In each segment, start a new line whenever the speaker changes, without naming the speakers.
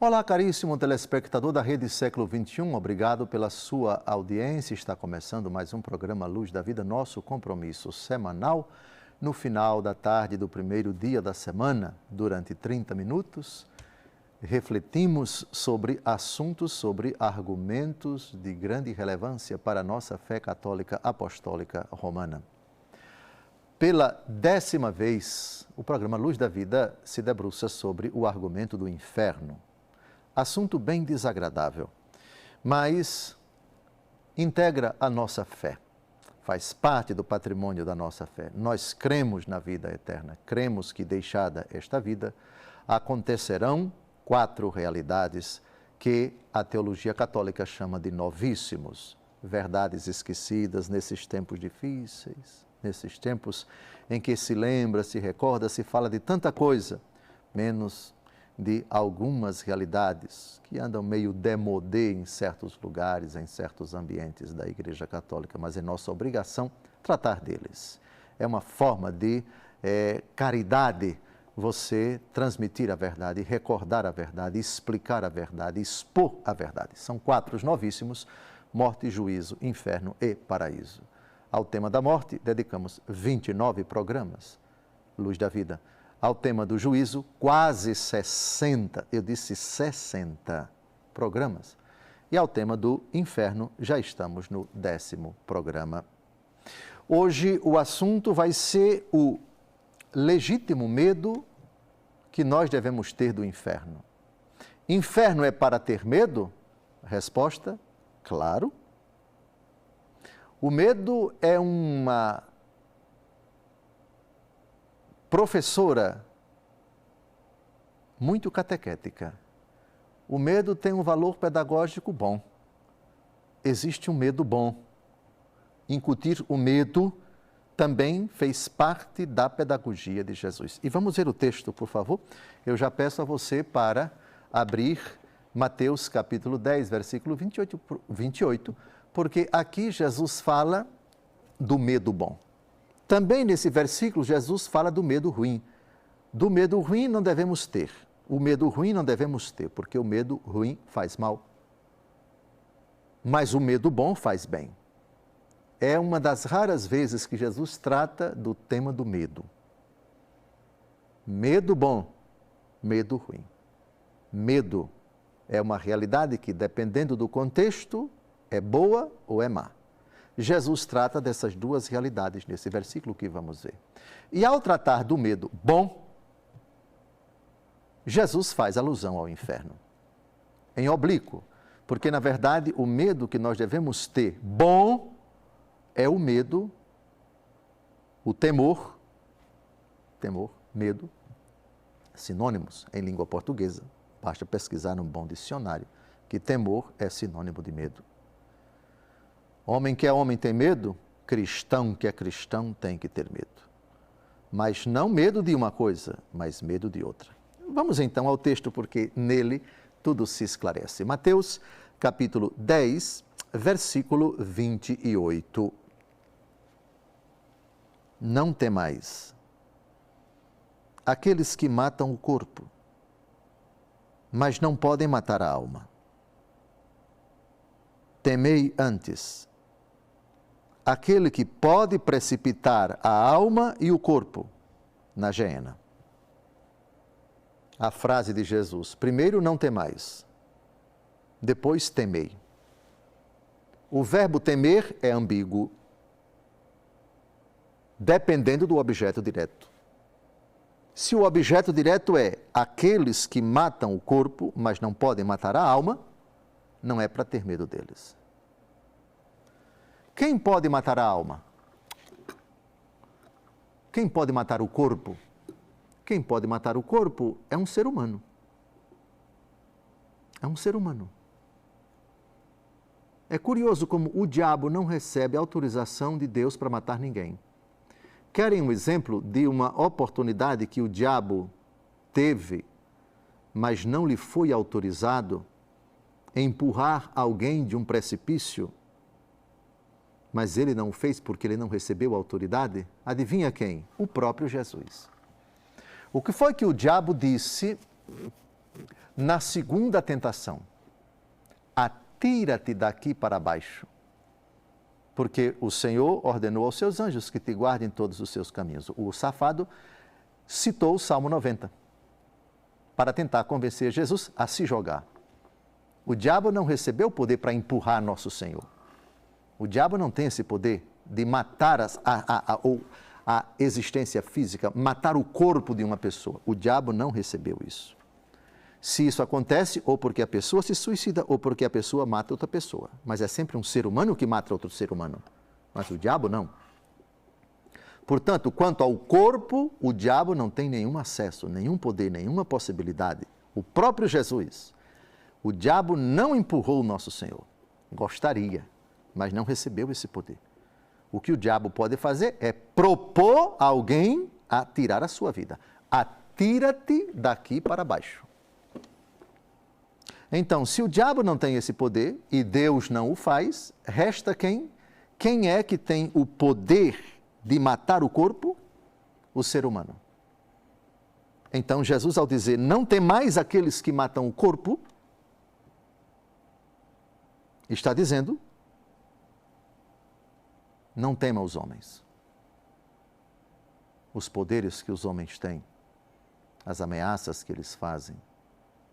Olá, caríssimo telespectador da Rede Século XXI, obrigado pela sua audiência. Está começando mais um programa Luz da Vida, nosso compromisso semanal. No final da tarde do primeiro dia da semana, durante 30 minutos, refletimos sobre assuntos, sobre argumentos de grande relevância para a nossa fé católica apostólica romana. Pela 10ª vez, o programa Luz da Vida se debruça sobre o argumento do inferno. Assunto bem desagradável, mas integra a nossa fé, faz parte do patrimônio da nossa fé. Nós cremos na vida eterna, cremos que, deixada esta vida, acontecerão 4 realidades que a teologia católica chama de novíssimos, verdades esquecidas nesses tempos difíceis, nesses tempos em que se lembra, se recorda, se fala de tanta coisa, menos de algumas realidades que andam meio démodé em certos lugares, em certos ambientes da Igreja Católica, mas é nossa obrigação tratar deles. É uma forma de caridade você transmitir a verdade, recordar a verdade, explicar a verdade, expor a verdade. São 4 os novíssimos: morte, juízo, inferno e paraíso. Ao tema da morte, dedicamos 29 programas, Luz da Vida. Ao tema do juízo, quase 60, eu disse 60 programas. E ao tema do inferno, já estamos no 10º programa. Hoje o assunto vai ser o legítimo medo que nós devemos ter do inferno. Inferno é para ter medo? Resposta: claro. O medo é uma professora muito catequética. O medo tem um valor pedagógico bom. Existe um medo bom. Incutir o medo também fez parte da pedagogia de Jesus. E vamos ver o texto, por favor. Eu já peço a você para abrir Mateus capítulo 10, versículo 28, porque aqui Jesus fala do medo bom. Também nesse versículo, Jesus fala do medo ruim. Do medo ruim não devemos ter. O medo ruim não devemos ter, porque o medo ruim faz mal. Mas o medo bom faz bem. É uma das raras vezes que Jesus trata do tema do medo. Medo bom, medo ruim. Medo é uma realidade que, dependendo do contexto, é boa ou é má. Jesus trata dessas 2 realidades nesse versículo que vamos ver. E ao tratar do medo bom, Jesus faz alusão ao inferno, em oblíquo, porque na verdade o medo que nós devemos ter bom é o medo, o temor, medo, sinônimos em língua portuguesa. Basta pesquisar num bom dicionário que temor é sinônimo de medo. Homem que é homem tem medo, cristão que é cristão tem que ter medo. Mas não medo de uma coisa, mas medo de outra. Vamos então ao texto, porque nele tudo se esclarece. Mateus, capítulo 10, versículo 28. Não temais aqueles que matam o corpo, mas não podem matar a alma. Temei antes aquele que pode precipitar a alma e o corpo na geena. A frase de Jesus: primeiro não temais, depois temei. O verbo temer é ambíguo, dependendo do objeto direto. Se o objeto direto é aqueles que matam o corpo, mas não podem matar a alma, não é para ter medo deles. Quem pode matar a alma? Quem pode matar o corpo? Quem pode matar o corpo é um ser humano. É um ser humano. É curioso como o diabo não recebe autorização de Deus para matar ninguém. Querem um exemplo de uma oportunidade que o diabo teve, mas não lhe foi autorizado, empurrar alguém de um precipício? Mas ele não fez porque ele não recebeu autoridade? Adivinha quem? O próprio Jesus. O que foi que o diabo disse Na segunda tentação, atira-te daqui para baixo, porque o Senhor ordenou aos seus anjos que te guardem todos os seus caminhos. O safado citou o Salmo 90 para tentar convencer Jesus a se jogar. O diabo não recebeu o poder para empurrar nosso Senhor. O diabo não tem esse poder de matar a existência física, matar o corpo de uma pessoa. O diabo não recebeu isso. Se isso acontece, ou porque a pessoa se suicida, ou porque a pessoa mata outra pessoa. Mas é sempre um ser humano que mata outro ser humano. Mas o diabo não. Portanto, quanto ao corpo, o diabo não tem nenhum acesso, nenhum poder, nenhuma possibilidade. O próprio Jesus, o diabo não empurrou o nosso Senhor. Gostaria, mas não recebeu esse poder. O que o diabo pode fazer é propor a alguém a tirar a sua vida. Atira-te daqui para baixo. Então, se o diabo não tem esse poder e Deus não o faz, resta quem? Quem é que tem o poder de matar o corpo? O ser humano. Então, Jesus, ao dizer, não temais aqueles que matam o corpo, está dizendo, não tema os homens. Os poderes que os homens têm, as ameaças que eles fazem,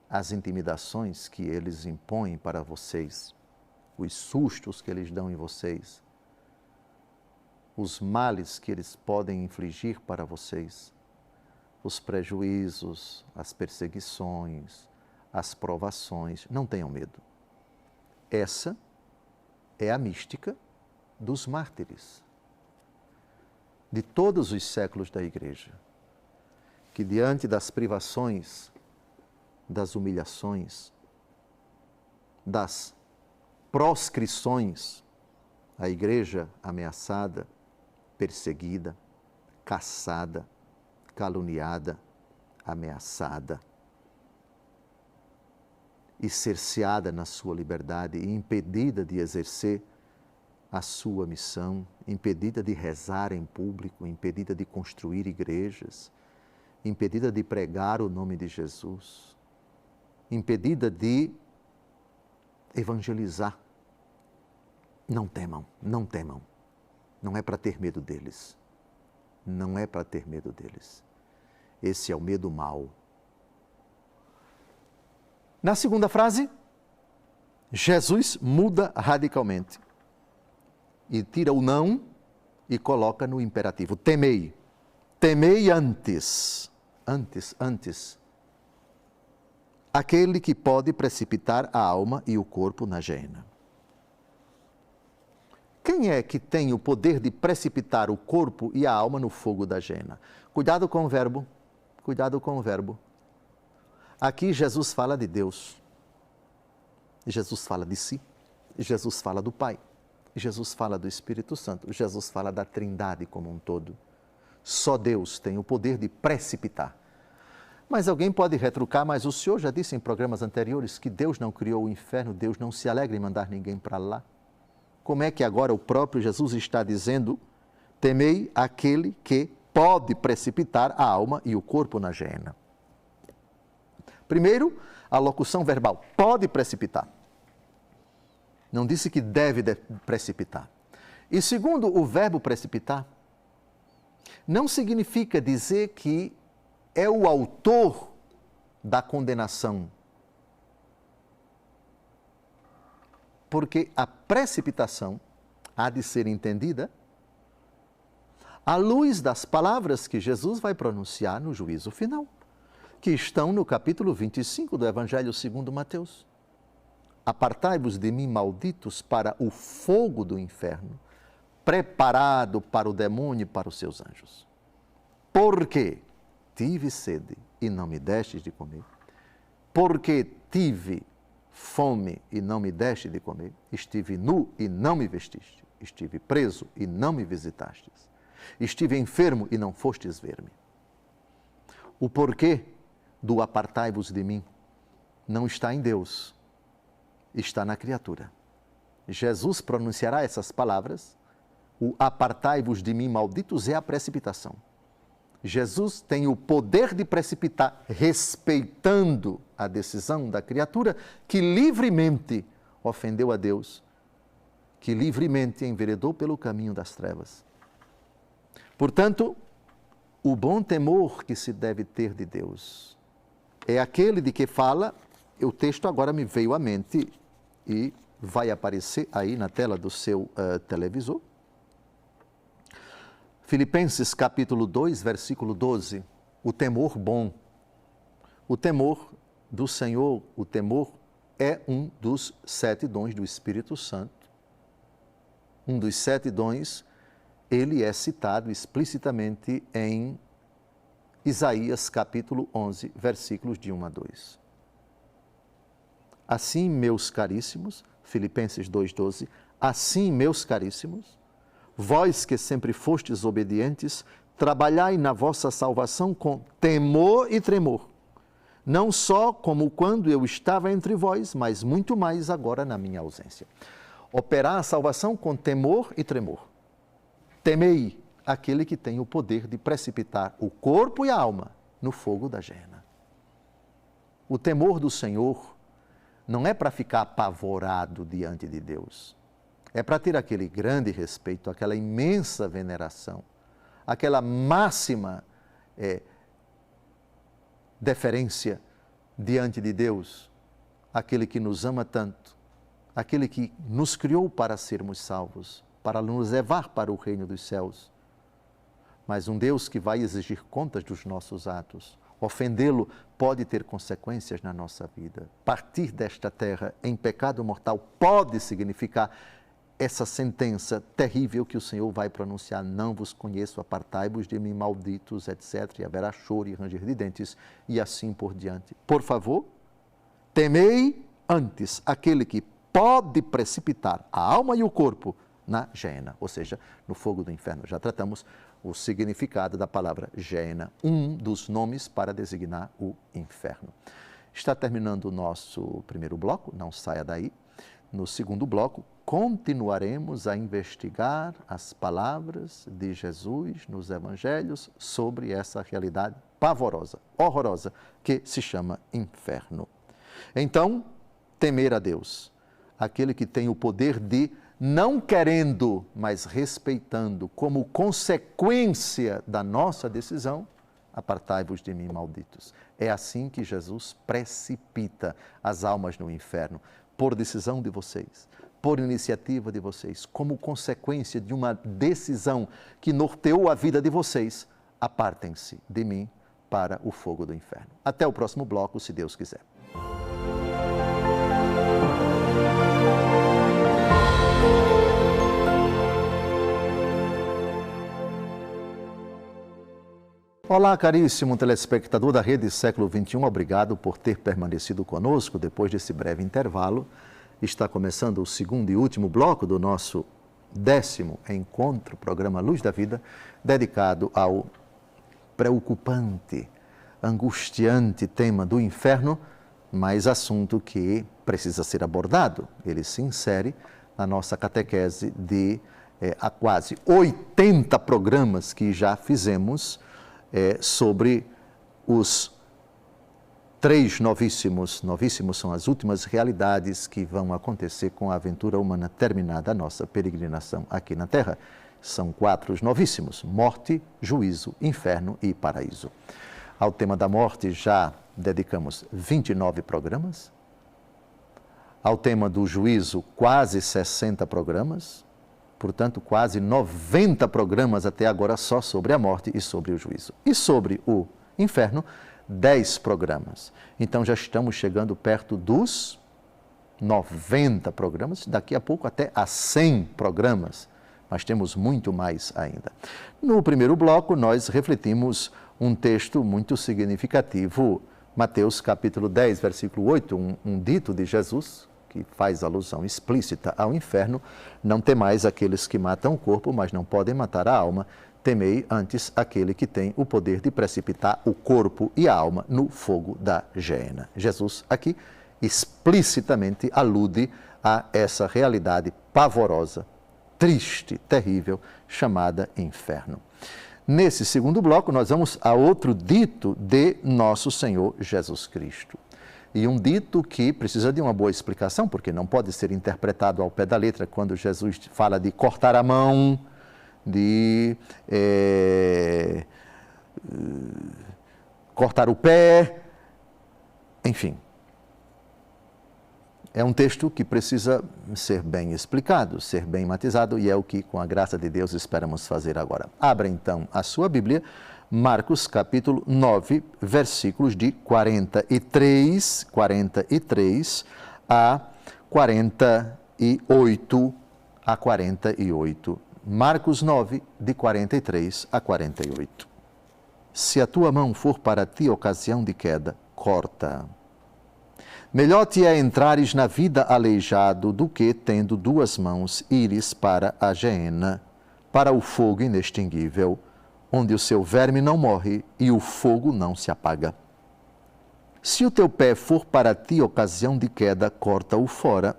as intimidações que eles impõem para vocês, os sustos que eles dão em vocês, os males que eles podem infligir para vocês, os prejuízos, as perseguições, as provações. Não tenham medo. Essa é a mística dos mártires, de todos os séculos da Igreja, que diante das privações, das humilhações, das proscrições, a Igreja ameaçada, perseguida, caçada, caluniada, ameaçada e cerceada na sua liberdade e impedida de exercer a sua missão, impedida de rezar em público, impedida de construir igrejas, impedida de pregar o nome de Jesus, impedida de evangelizar. Não temam, não temam. Não é para ter medo deles. Não é para ter medo deles. Esse é o medo mau. Na segunda frase, Jesus muda radicalmente e tira o não e coloca no imperativo. Temei. Temei antes. Antes. Aquele que pode precipitar a alma e o corpo na gehena. Quem é que tem o poder de precipitar o corpo e a alma no fogo da gehena? Cuidado com o verbo. Cuidado com o verbo. Aqui Jesus fala de Deus. Jesus fala de si. Jesus fala do Pai. Jesus fala do Espírito Santo. Jesus fala da Trindade como um todo. Só Deus tem o poder de precipitar. Mas alguém pode retrucar, mas o Senhor já disse em programas anteriores que Deus não criou o inferno, Deus não se alegra em mandar ninguém para lá. Como é que agora o próprio Jesus está dizendo, temei aquele que pode precipitar a alma e o corpo na gehena? Primeiro, a locução verbal, pode precipitar. Não disse que deve precipitar. E segundo, o verbo precipitar não significa dizer que é o autor da condenação. Porque a precipitação há de ser entendida à luz das palavras que Jesus vai pronunciar no juízo final, que estão no capítulo 25 do Evangelho segundo Mateus. Apartai-vos de mim, malditos, para o fogo do inferno, preparado para o demônio e para os seus anjos. Porque tive sede e não me destes de comer, porque tive fome e não me deste de comer, estive nu e não me vestiste, estive preso e não me visitastes, estive enfermo e não fostes ver-me. O porquê do apartai-vos de mim não está em Deus, está na criatura. Jesus pronunciará essas palavras, o apartai-vos de mim, malditos, é a precipitação. Jesus tem o poder de precipitar, respeitando a decisão da criatura que livremente ofendeu a Deus, que livremente enveredou pelo caminho das trevas. Portanto, o bom temor que se deve ter de Deus é aquele de que fala, o texto agora me veio à mente e vai aparecer aí na tela do seu televisor. Filipenses capítulo 2, versículo 12, o temor bom. O temor do Senhor, o temor é um dos 7 dons do Espírito Santo. Um dos 7 dons, ele é citado explicitamente em Isaías capítulo 11, versículos de 1 a 2. Assim, meus caríssimos, Filipenses 2,12, assim, meus caríssimos, vós que sempre fostes obedientes, trabalhai na vossa salvação com temor e tremor, não só como quando eu estava entre vós, mas muito mais agora na minha ausência. Operar a salvação com temor e tremor. Temei aquele que tem o poder de precipitar o corpo e a alma no fogo da gehena. O temor do Senhor não é para ficar apavorado diante de Deus. É para ter aquele grande respeito, aquela imensa veneração, aquela máxima deferência diante de Deus, aquele que nos ama tanto, aquele que nos criou para sermos salvos, para nos levar para o reino dos céus. Mas um Deus que vai exigir contas dos nossos atos. Ofendê-lo pode ter consequências na nossa vida. Partir desta terra em pecado mortal pode significar essa sentença terrível que o Senhor vai pronunciar: não vos conheço, apartai-vos de mim, malditos, etc. E haverá choro e ranger de dentes, e assim por diante. Por favor, temei antes aquele que pode precipitar a alma e o corpo na gehena, ou seja, no fogo do inferno. Já tratamos o significado da palavra gehena, um dos nomes para designar o inferno. Está terminando o nosso primeiro bloco, não saia daí. No segundo bloco, continuaremos a investigar as palavras de Jesus nos evangelhos sobre essa realidade pavorosa, horrorosa, que se chama inferno. Então, temer a Deus, aquele que tem o poder de, não querendo, mas respeitando, como consequência da nossa decisão, apartai-vos de mim, malditos. É assim que Jesus precipita as almas no inferno, por decisão de vocês, por iniciativa de vocês, como consequência de uma decisão que norteou a vida de vocês. Apartem-se de mim para o fogo do inferno. Até o próximo bloco, se Deus quiser. Olá, caríssimo telespectador da Rede Século XXI, obrigado por ter permanecido conosco depois desse breve intervalo. Está começando o segundo e último bloco do nosso 10º encontro, programa Luz da Vida, dedicado ao preocupante, angustiante tema do inferno, mas assunto que precisa ser abordado. Ele se insere na nossa catequese de há quase 80 programas que já fizemos sobre os 3 novíssimos. Novíssimos são as últimas realidades que vão acontecer com a aventura humana terminada a nossa peregrinação aqui na Terra. São 4 novíssimos: morte, juízo, inferno e paraíso. Ao tema da morte já dedicamos 29 programas. Ao tema do juízo, quase 60 programas. Portanto, quase 90 programas até agora só sobre a morte e sobre o juízo. E sobre o inferno, 10 programas. Então, já estamos chegando perto dos 90 programas, daqui a pouco até a 100 programas, mas temos muito mais ainda. No primeiro bloco, nós refletimos um texto muito significativo, Mateus capítulo 10, versículo 8, um dito de Jesus, que faz alusão explícita ao inferno: não temais aqueles que matam o corpo, mas não podem matar a alma. Temei antes aquele que tem o poder de precipitar o corpo e a alma no fogo da gehena. Jesus aqui explicitamente alude a essa realidade pavorosa, triste, terrível, chamada inferno. Nesse segundo bloco, nós vamos a outro dito de nosso Senhor Jesus Cristo. E um dito que precisa de uma boa explicação, porque não pode ser interpretado ao pé da letra quando Jesus fala de cortar a mão, de cortar o pé, enfim. É um texto que precisa ser bem explicado, ser bem matizado, e é o que, com a graça de Deus, esperamos fazer agora. Abra, então, a sua Bíblia, Marcos, capítulo 9, versículos de 43 a 48 a 48. Marcos 9, de 43 a 48. Se a tua mão for para ti ocasião de queda, corta. Melhor te é entrares na vida aleijado do que, tendo duas mãos, ires para a geena, para o fogo inextinguível, onde o seu verme não morre e o fogo não se apaga. Se o teu pé for para ti ocasião de queda, corta-o fora.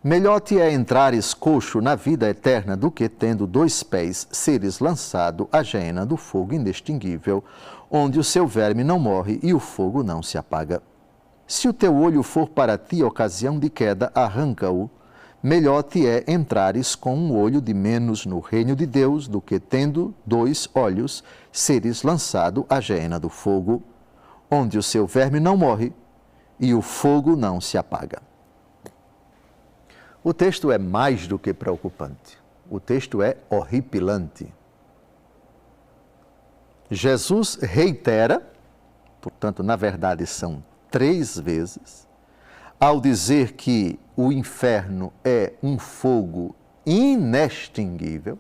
Melhor te é entrares coxo na vida eterna do que, tendo dois pés, seres lançado à geena do fogo inextinguível, onde o seu verme não morre e o fogo não se apaga. Se o teu olho for para ti ocasião de queda, arranca-o. Melhor te é entrares com um olho de menos no reino de Deus do que, tendo dois olhos, seres lançado à geena do fogo, onde o seu verme não morre e o fogo não se apaga. O texto é mais do que preocupante. O texto é horripilante. Jesus reitera, portanto, na verdade são 3 vezes, ao dizer que o inferno é um fogo inextinguível,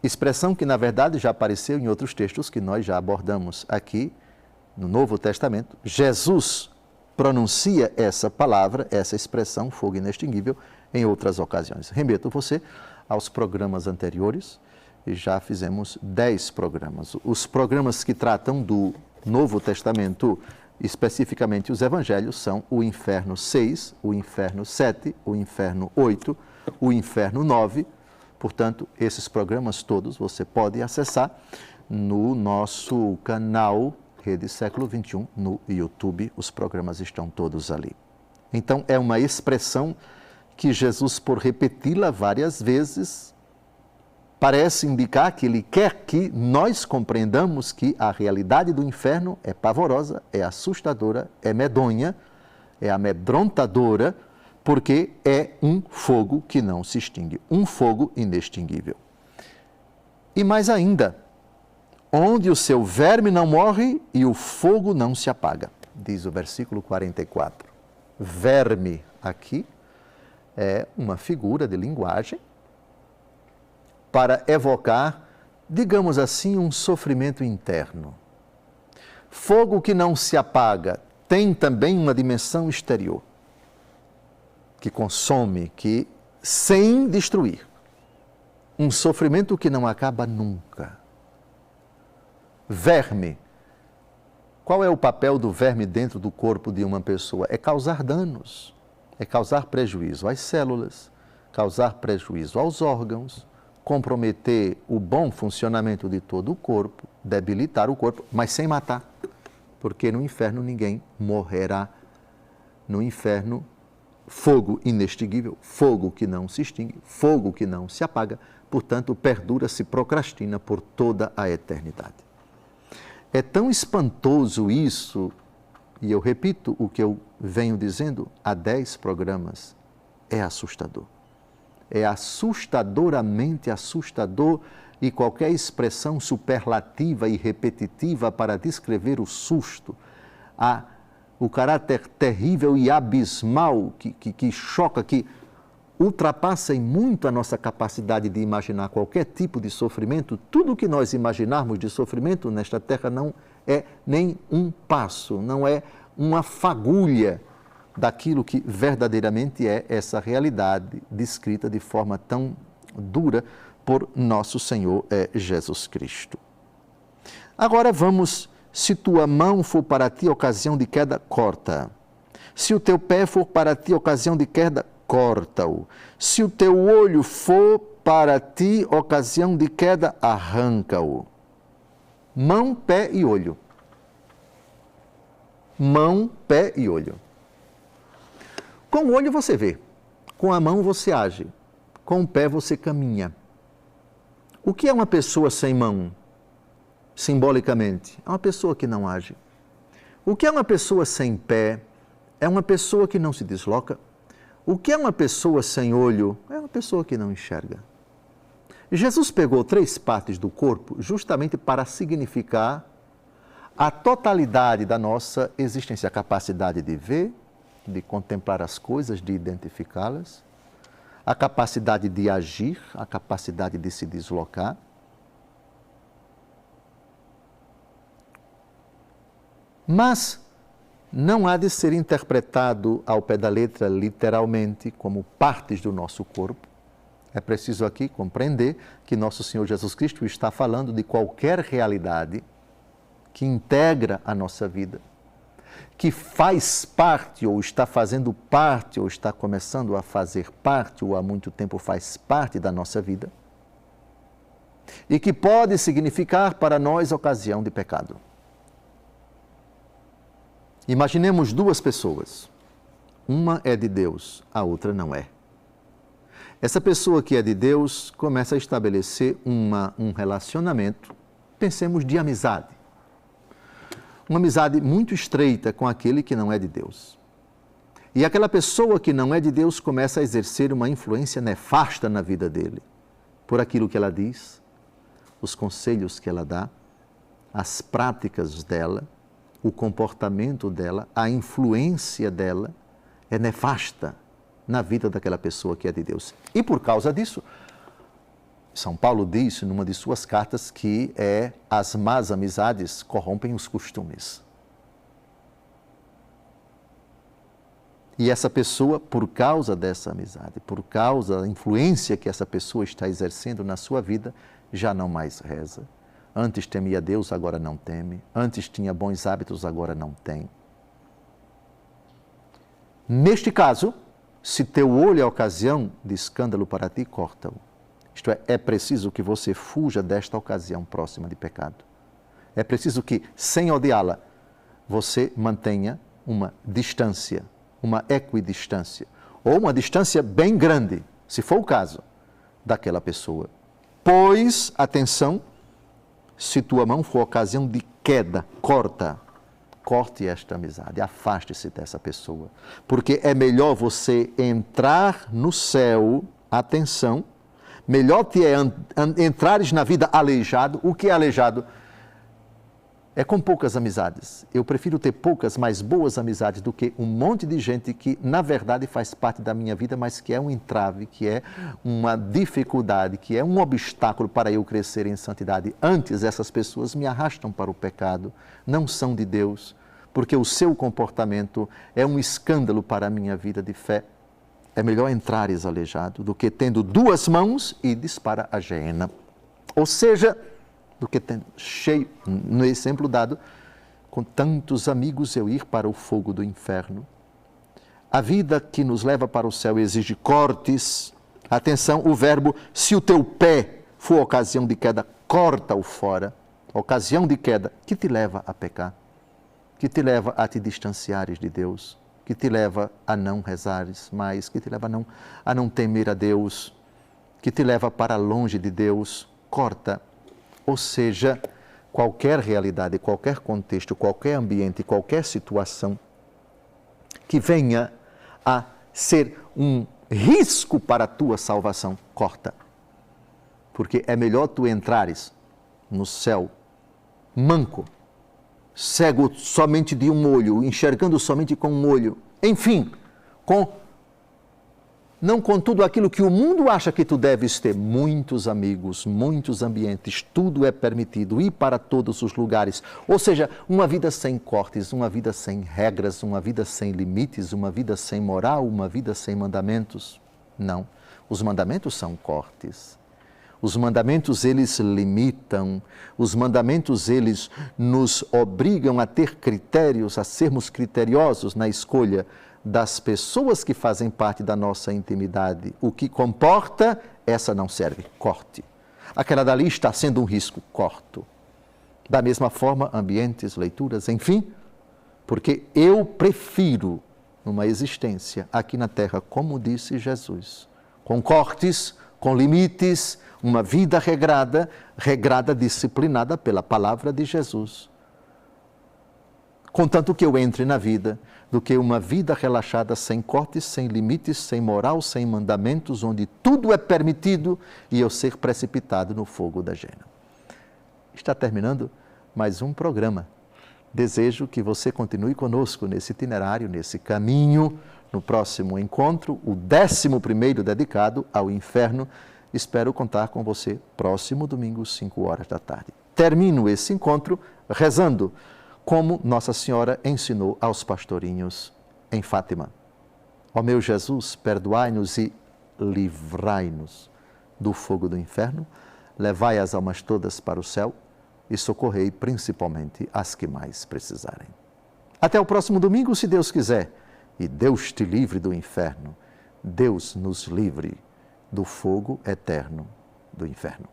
expressão que, na verdade, já apareceu em outros textos que nós já abordamos aqui no Novo Testamento. Jesus pronuncia essa palavra, essa expressão, fogo inextinguível, em outras ocasiões. Remeto você aos programas anteriores, e já fizemos 10 programas. Os programas que tratam do Novo Testamento, especificamente os evangelhos, são o Inferno 6, o Inferno 7, o Inferno 8, o Inferno 9. Portanto, esses programas todos você pode acessar no nosso canal Rede Século XXI no YouTube. Os programas estão todos ali. Então, é uma expressão que Jesus, por repeti-la várias vezes, parece indicar que ele quer que nós compreendamos que a realidade do inferno é pavorosa, é assustadora, é medonha, é amedrontadora, porque é um fogo que não se extingue, um fogo inextinguível. E mais ainda, onde o seu verme não morre e o fogo não se apaga, diz o versículo 44. Verme aqui é uma figura de linguagem para evocar, digamos assim, um sofrimento interno. Fogo que não se apaga tem também uma dimensão exterior, que consome, que sem destruir. Um sofrimento que não acaba nunca. Verme. Qual é o papel do verme dentro do corpo de uma pessoa? É causar danos, é causar prejuízo às células, causar prejuízo aos órgãos, comprometer o bom funcionamento de todo o corpo, debilitar o corpo, mas sem matar, porque no inferno ninguém morrerá. No inferno, fogo inextinguível, fogo que não se extingue, fogo que não se apaga, portanto, perdura, se procrastina por toda a eternidade. É tão espantoso isso, e eu repito o que eu venho dizendo há 10 programas, é assustador. É assustadoramente assustador, e qualquer expressão superlativa e repetitiva para descrever o susto, o caráter terrível e abismal que choca, que ultrapassa em muito a nossa capacidade de imaginar qualquer tipo de sofrimento. Tudo o que nós imaginarmos de sofrimento nesta terra não é nem um passo, não é uma fagulha daquilo que verdadeiramente é essa realidade descrita de forma tão dura por nosso Senhor Jesus Cristo. Agora vamos, se tua mão for para ti ocasião de queda, corta. Se o teu pé for para ti ocasião de queda, corta-o. Se o teu olho for para ti ocasião de queda, arranca-o. Mão, pé e olho. Mão, pé e olho. Com o olho você vê, com a mão você age, com o pé você caminha. O que é uma pessoa sem mão? Simbolicamente, é uma pessoa que não age. O que é uma pessoa sem pé? É uma pessoa que não se desloca. O que é uma pessoa sem olho? É uma pessoa que não enxerga. Jesus pegou 3 partes do corpo justamente para significar a totalidade da nossa existência, a capacidade de ver, de contemplar as coisas, de identificá-las, a capacidade de agir, a capacidade de se deslocar. Mas não há de ser interpretado ao pé da letra, literalmente, como partes do nosso corpo. É preciso aqui compreender que nosso Senhor Jesus Cristo está falando de qualquer realidade que integra a nossa vida, que faz parte, ou está fazendo parte, ou está começando a fazer parte, ou há muito tempo faz parte da nossa vida, e que pode significar para nós ocasião de pecado. Imaginemos 2 pessoas. Uma é de Deus, a outra não é. Essa pessoa que é de Deus começa a estabelecer um relacionamento, pensemos de amizade. Uma amizade muito estreita com aquele que não é de Deus. E aquela pessoa que não é de Deus começa a exercer uma influência nefasta na vida dele, por aquilo que ela diz, os conselhos que ela dá, as práticas dela, o comportamento dela, a influência dela é nefasta na vida daquela pessoa que é de Deus. E por causa disso, São Paulo diz numa de suas cartas que as más amizades corrompem os costumes. E essa pessoa, por causa dessa amizade, por causa da influência que essa pessoa está exercendo na sua vida, já não mais reza. Antes temia Deus, agora não teme. Antes tinha bons hábitos, agora não tem. Neste caso, se teu olho é ocasião de escândalo para ti, corta-o. Isto é preciso que você fuja desta ocasião próxima de pecado. É preciso que, sem odiá-la, você mantenha uma distância, uma equidistância, ou uma distância bem grande, se for o caso, daquela pessoa. Pois, atenção, se tua mão for ocasião de queda, corte esta amizade, afaste-se dessa pessoa. Porque é melhor você entrar no céu, atenção, melhor te é entrares na vida aleijado. O que é aleijado? É com poucas amizades. Eu prefiro ter poucas, mas boas amizades do que um monte de gente que, na verdade, faz parte da minha vida, mas que é um entrave, que é uma dificuldade, que é um obstáculo para eu crescer em santidade. Antes, essas pessoas me arrastam para o pecado, não são de Deus, porque o seu comportamento é um escândalo para a minha vida de fé. É melhor entrares aleijado do que tendo 2 mãos e ides para a geena. Ou seja, do que tendo cheio, no exemplo dado, com tantos amigos eu ir para o fogo do inferno. A vida que nos leva para o céu exige cortes. Atenção, o verbo, se o teu pé for ocasião de queda, corta-o fora. Ocasião de queda que te leva a pecar, que te leva a te distanciares de Deus, que te leva a não rezares mais, que te leva a não temer a Deus, que te leva para longe de Deus. Corta. Ou seja, qualquer realidade, qualquer contexto, qualquer ambiente, qualquer situação que venha a ser um risco para a tua salvação, corta. Porque é melhor tu entrares no céu manco, cego somente de um olho, enxergando somente com um olho, enfim, não com tudo aquilo que o mundo acha que tu deves ter, muitos amigos, muitos ambientes, tudo é permitido, ir para todos os lugares, ou seja, uma vida sem cortes, uma vida sem regras, uma vida sem limites, uma vida sem moral, uma vida sem mandamentos. Não, os mandamentos são cortes. Os mandamentos, eles limitam, os mandamentos, eles nos obrigam a ter critérios, a sermos criteriosos na escolha das pessoas que fazem parte da nossa intimidade. O que comporta essa não serve, corte. Aquela dali está sendo um risco, corto. Da mesma forma, ambientes, leituras, enfim, porque eu prefiro uma existência aqui na Terra, como disse Jesus, com cortes, com limites, uma vida regrada, disciplinada pela palavra de Jesus. Contanto que eu entre na vida, do que uma vida relaxada, sem cortes, sem limites, sem moral, sem mandamentos, onde tudo é permitido e eu ser precipitado no fogo da gena. Está terminando mais um programa. Desejo que você continue conosco nesse itinerário, nesse caminho. No próximo encontro, o 11º dedicado ao inferno. Espero contar com você próximo domingo, 5 horas da tarde. Termino esse encontro rezando como Nossa Senhora ensinou aos pastorinhos em Fátima. Ó meu Jesus, perdoai-nos e livrai-nos do fogo do inferno, levai as almas todas para o céu e socorrei principalmente as que mais precisarem. Até o próximo domingo, se Deus quiser. E Deus te livre do inferno. Deus nos livre do fogo eterno do inferno.